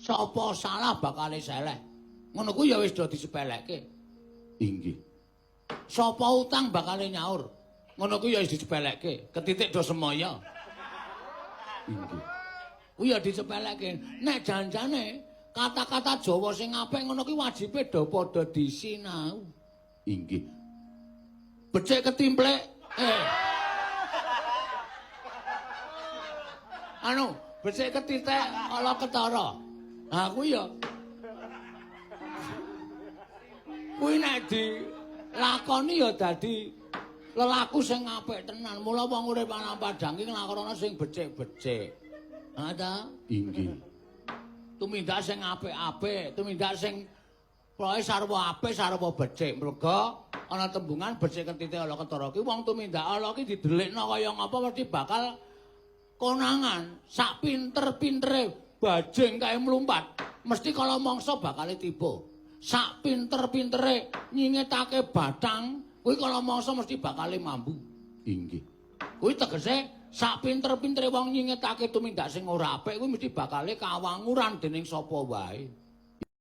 Sapa salah bakale seleh. Ngono kuwi ya wis do disepelekke. Inggih. Sapa utang bakale nyaur. Ngono kuwi ya wis disepelekke. Ketitik do semaya. Inggih. Kuwi ya disepelekke. Nek janjane kata-kata Jawa sing apik ngono kuwi wajibe do padha disinau. Inggih. Becik ketimplek. Anu, becik ketitik ala ketara. Ha kuwi ya. Kuwi nek dilakoni ya dadi lelaku sing apik tenan. Mula wong urip ana padang iki nglakonana sing becik-becik. Ha ta? Inggih. Tumindak sing apik-apik, tumindak sing pokoke sarwa apik, sarwa becik. Merga ana tembungan becik ketitik ala ketara ki wong tumindak ala ki didelikna kaya ngapa mesti bakal konangan. Sak pinter-pintere bajing kae mlumpat, mesti kala mangsa bakal tiba. Sak pinter-pintere nyingetake batang, kuwi kala mangsa mesti bakal mambu. Inggih. Kuwi tegese sak pinter-pintere wong nyingetake tumindak sing ora apik kuwi mesti bakal kawanguran dening sapa wae.